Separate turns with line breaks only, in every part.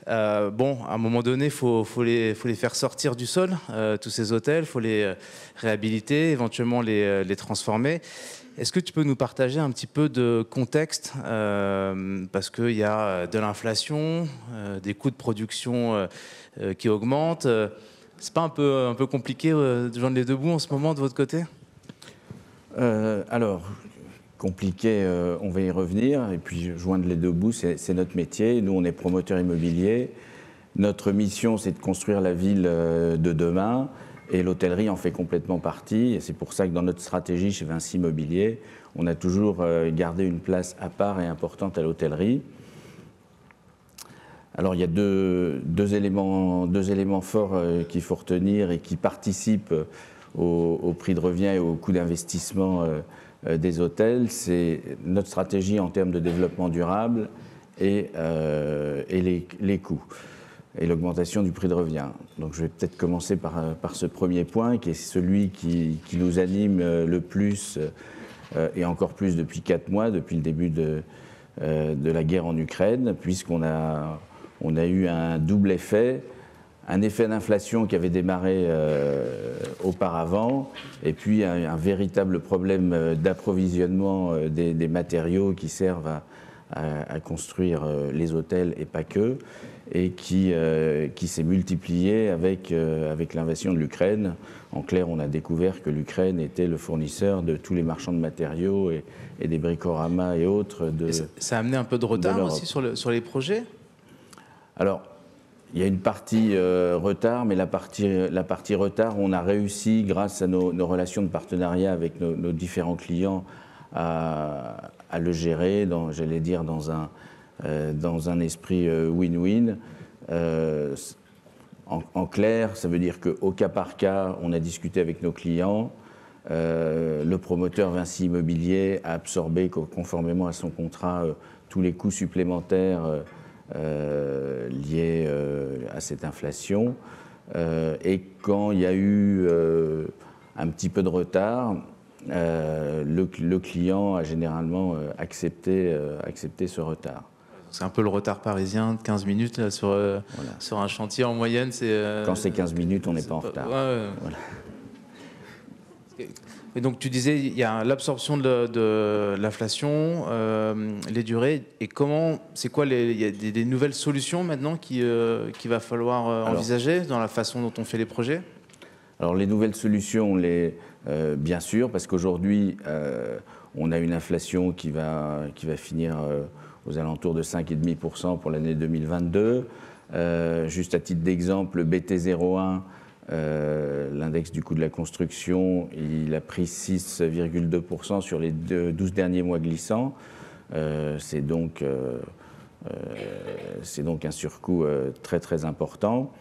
Bon, à un moment donné, il faut les faire sortir du sol, tous ces hôtels, il faut les réhabiliter, éventuellement les transformer. Est-ce que tu peux nous partager un petit peu de contexte, parce qu'il y a de l'inflation, des coûts de production qui augmentent. C'est pas un peu compliqué de joindre les deux bouts en ce moment de votre côté?
Alors, compliqué, on va y revenir. Et puis, joindre les deux bouts, c'est notre métier. Nous, on est promoteurs immobiliers. Notre mission, c'est de construire la ville de demain. Et l'hôtellerie en fait complètement partie. Et c'est pour ça que dans notre stratégie chez Vinci Immobilier, on a toujours gardé une place à part et importante à l'hôtellerie. Alors, il y a deux éléments forts qu'il faut retenir et qui participent au prix de revient et au coût d'investissement des hôtels. C'est notre stratégie en termes de développement durable et les coûts et l'augmentation du prix de revient. Donc je vais peut-être commencer par ce premier point qui est celui qui nous anime le plus et encore plus depuis 4 mois, depuis le début de la guerre en Ukraine, puisqu'on a eu un double effet. Un effet d'inflation qui avait démarré auparavant, et puis un véritable problème d'approvisionnement des matériaux qui servent à construire les hôtels et pas que, et qui s'est multiplié avec l'invasion de l'Ukraine. En clair, on a découvert que l'Ukraine était le fournisseur de tous les marchands de matériaux et des bricoramas et autres.
Ça a amené un peu de retard aussi sur les projets?
Alors, il y a une partie retard, mais la partie retard, on a réussi, grâce à nos relations de partenariat avec nos différents clients, à le gérer, j'allais dire, dans un esprit win-win. En clair, ça veut dire qu'au cas par cas, on a discuté avec nos clients. Le promoteur Vinci Immobilier a absorbé, conformément à son contrat, tous les coûts supplémentaires liés à cette inflation. Et quand il y a eu un petit peu de retard, le client a généralement accepté ce retard.
C'est un peu le retard parisien de 15 minutes là, sur un chantier en moyenne.
Quand c'est 15 minutes, on n'est pas en retard.
Voilà. Et donc tu disais, il y a l'absorption de l'inflation, les durées, et c'est quoi il y a des nouvelles solutions maintenant qu'il va falloir envisager dans la façon dont on fait les projets?
Alors les nouvelles solutions, bien sûr, parce qu'aujourd'hui, on a une inflation qui va finir aux alentours de 5,5% pour l'année 2022. Juste à titre d'exemple, le BT01, l'index du coût de la construction, il a pris 6,2% sur les 12 derniers mois glissants. C'est donc un surcoût très très important.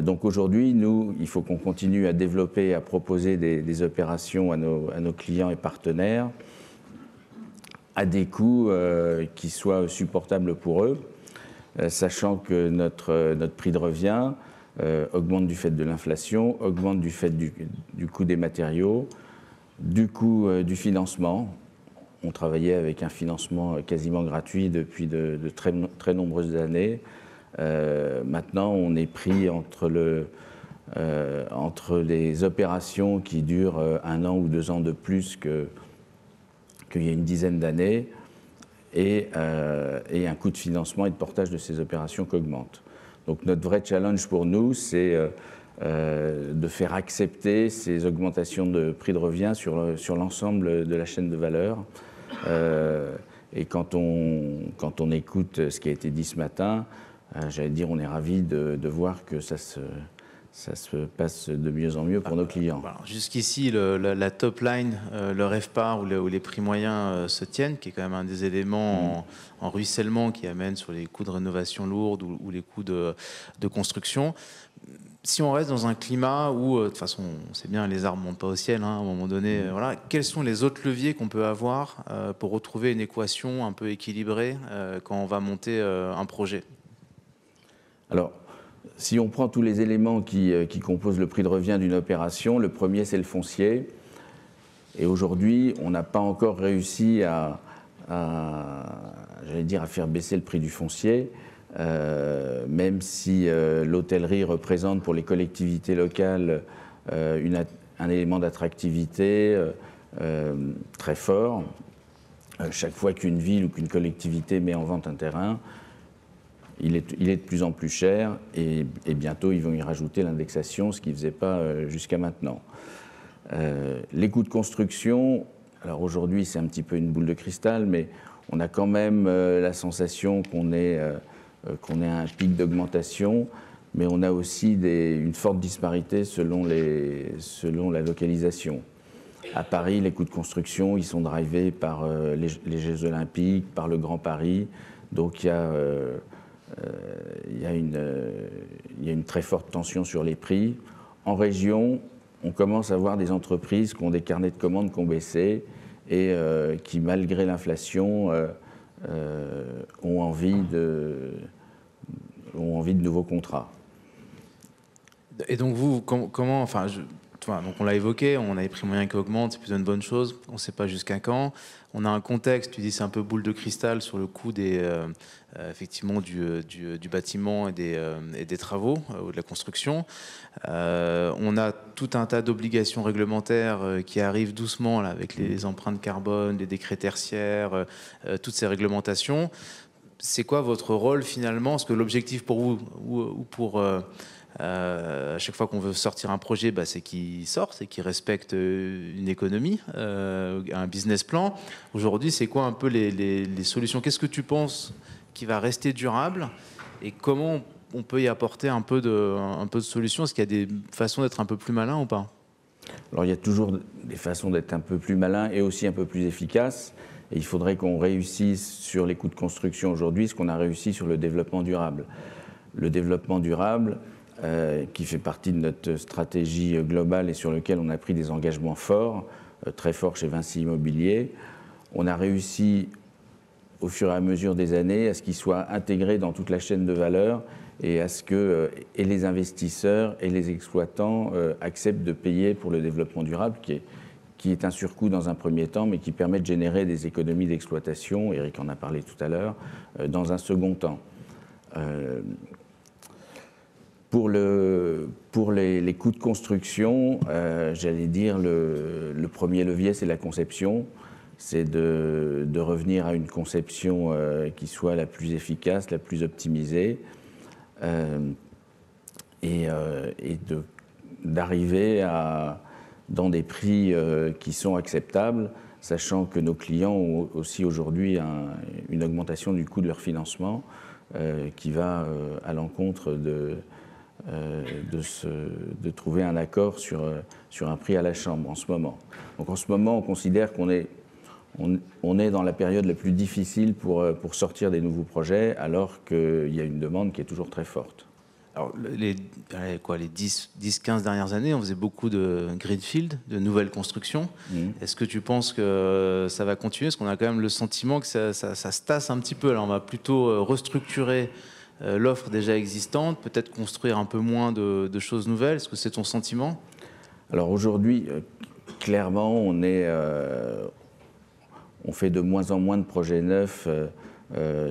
Donc aujourd'hui, il faut qu'on continue à développer, à proposer des opérations à nos clients et partenaires à des coûts qui soient supportables pour eux, sachant que notre prix de revient augmente du fait de l'inflation, augmente du fait du coût des matériaux, du coût du financement. On travaillait avec un financement quasiment gratuit depuis de très, très nombreuses années. Maintenant, on est pris entre les opérations qui durent 1 an ou 2 ans de plus qu'il y a une dizaine d'années et un coût de financement et de portage de ces opérations qui augmente. Donc notre vrai challenge pour nous, c'est de faire accepter ces augmentations de prix de revient sur l'ensemble de la chaîne de valeur. Et quand on écoute ce qui a été dit ce matin, j'allais dire, on est ravis de voir que ça se passe de mieux en mieux pour nos clients.
Jusqu'ici, la top line, le RevPAR ou les prix moyens se tiennent, qui est quand même un des éléments en ruissellement qui amène sur les coûts de rénovation lourde ou les coûts de construction. Si on reste dans un climat où, de toute façon, on sait bien, les arbres ne montent pas au ciel, hein, à un moment donné, voilà, quels sont les autres leviers qu'on peut avoir pour retrouver une équation un peu équilibrée quand on va monter un projet?
Alors, si on prend tous les éléments qui composent le prix de revient d'une opération, le premier, c'est le foncier. Et aujourd'hui, on n'a pas encore réussi à faire baisser le prix du foncier. même si l'hôtellerie représente pour les collectivités locales un élément d'attractivité très fort. Chaque fois qu'une ville ou qu'une collectivité met en vente un terrain, il est de plus en plus cher et bientôt ils vont y rajouter l'indexation, ce qu'ils ne faisaient pas jusqu'à maintenant. Les coûts de construction, alors aujourd'hui c'est un petit peu une boule de cristal, mais on a quand même la sensation qu'on est à un pic d'augmentation, mais on a aussi une forte disparité selon la localisation. À Paris, les coûts de construction, ils sont drivés par les Jeux Olympiques, par le Grand Paris, donc il y a une très forte tension sur les prix. En région, on commence à voir des entreprises qui ont des carnets de commandes qui ont baissé et qui, malgré l'inflation, ont envie de nouveaux contrats.
Et donc vous, comment, enfin, donc on l'a évoqué, on a les prix moyens qui augmentent, c'est plutôt une bonne chose, on ne sait pas jusqu'à quand. On a un contexte, tu dis c'est un peu boule de cristal sur le coût effectivement du bâtiment et des travaux ou de la construction. On a tout un tas d'obligations réglementaires qui arrivent doucement là, avec les empreintes carbone, les décrets tertiaires, toutes ces réglementations. C'est quoi votre rôle finalement? Est-ce que l'objectif pour vous ou pour à chaque fois qu'on veut sortir un projet, c'est qu'il sorte, c'est qu'il respecte une économie, un business plan. Aujourd'hui, c'est quoi un peu les solutions? Qu'est-ce que tu penses qui va rester durable et comment on peut y apporter un peu de solutions? Est-ce qu'il y a des façons d'être un peu plus malin ou pas?
Alors il y a toujours des façons d'être un peu plus malin et aussi un peu plus efficace. Et il faudrait qu'on réussisse sur les coûts de construction aujourd'hui ce qu'on a réussi sur le développement durable. Le développement durable, qui fait partie de notre stratégie globale et sur lequel on a pris des engagements forts, très forts chez Vinci Immobilier. On a réussi au fur et à mesure des années à ce qu'il soit intégré dans toute la chaîne de valeur et à ce que et les investisseurs et les exploitants acceptent de payer pour le développement durable qui est un surcoût dans un premier temps, mais qui permet de générer des économies d'exploitation, Eric en a parlé tout à l'heure, dans un second temps. Pour les coûts de construction, j'allais dire le premier levier, c'est la conception. C'est de revenir à une conception qui soit la plus efficace, la plus optimisée, et d'arriver dans des prix qui sont acceptables, sachant que nos clients ont aussi aujourd'hui une augmentation du coût de leur financement qui va à l'encontre de trouver un accord sur un prix à la chambre en ce moment. Donc en ce moment, on considère qu'on est dans la période la plus difficile pour sortir des nouveaux projets, alors qu'il y a une demande qui est toujours très forte.
Alors, les 10-15 dernières années, on faisait beaucoup de greenfield, de nouvelles constructions. Est-ce que tu penses que ça va continuer? Parce qu'on a quand même le sentiment que ça se tasse un petit peu. Alors, on va plutôt restructurer l'offre déjà existante, peut-être construire un peu moins de choses nouvelles. Est-ce que c'est ton sentiment?
Alors aujourd'hui, clairement, on fait de moins en moins de projets neufs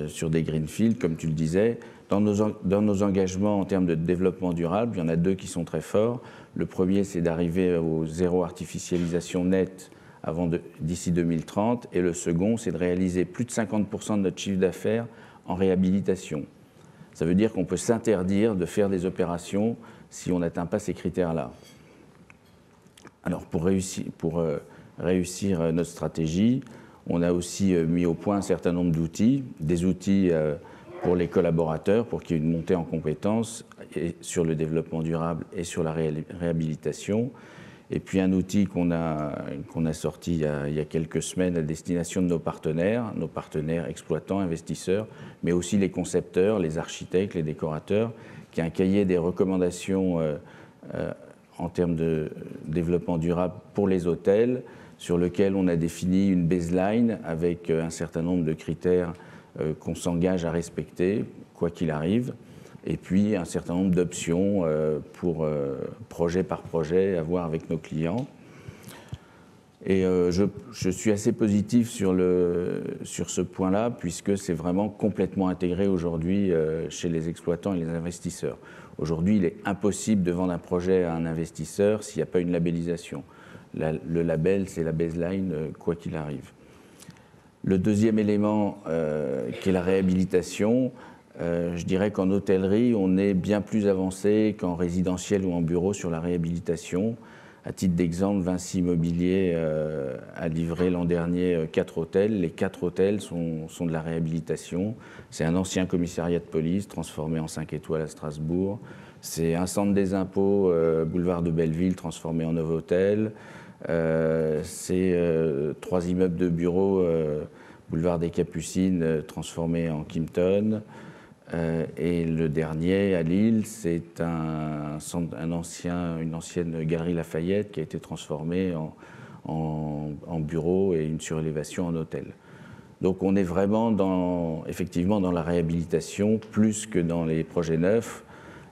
sur des greenfields, comme tu le disais. Dans nos engagements en termes de développement durable, il y en a deux qui sont très forts. Le premier, c'est d'arriver au zéro artificialisation nette d'ici 2030. Et le second, c'est de réaliser plus de 50% de notre chiffre d'affaires en réhabilitation. Ça veut dire qu'on peut s'interdire de faire des opérations si on n'atteint pas ces critères-là. Alors pour réussir notre stratégie, on a aussi mis au point un certain nombre d'outils, des outils pour les collaborateurs, pour qu'il y ait une montée en compétences sur le développement durable et sur la réhabilitation. Et puis un outil qu'on a sorti il y a quelques semaines à destination de nos partenaires exploitants, investisseurs, mais aussi les concepteurs, les architectes, les décorateurs, qui est un cahier des recommandations en termes de développement durable pour les hôtels, sur lequel on a défini une baseline avec un certain nombre de critères qu'on s'engage à respecter, quoi qu'il arrive, et puis un certain nombre d'options pour projet par projet à voir avec nos clients. Et je suis assez positif sur ce point-là, puisque c'est vraiment complètement intégré aujourd'hui chez les exploitants et les investisseurs. Aujourd'hui, il est impossible de vendre un projet à un investisseur s'il n'y a pas une labellisation. Le label, c'est la baseline, quoi qu'il arrive. Le deuxième élément, qui est la réhabilitation, je dirais qu'en hôtellerie, on est bien plus avancé qu'en résidentiel ou en bureau sur la réhabilitation. À titre d'exemple, Vinci Immobilier a livré l'an dernier 4 hôtels. Les 4 hôtels sont de la réhabilitation. C'est un ancien commissariat de police transformé en 5 étoiles à Strasbourg. C'est un centre des impôts, boulevard de Belleville, transformé en Novotel. C'est 3 immeubles de bureaux, boulevard des Capucines, transformés en Kimpton. Et le dernier, à Lille, c'est une ancienne galerie Lafayette qui a été transformée en bureau et une surélévation en hôtel. Donc on est vraiment effectivement dans la réhabilitation plus que dans les projets neufs.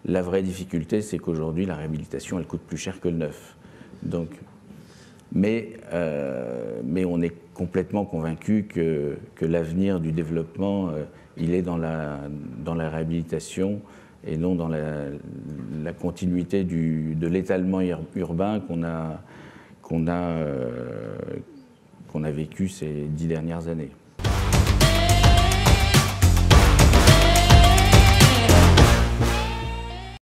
La vraie difficulté, c'est qu'aujourd'hui, la réhabilitation, elle coûte plus cher que le neuf. Donc, mais on est complètement convaincu que l'avenir du développement, il est dans la réhabilitation et non dans la continuité de l'étalement urbain qu'on a vécu ces 10 dernières années.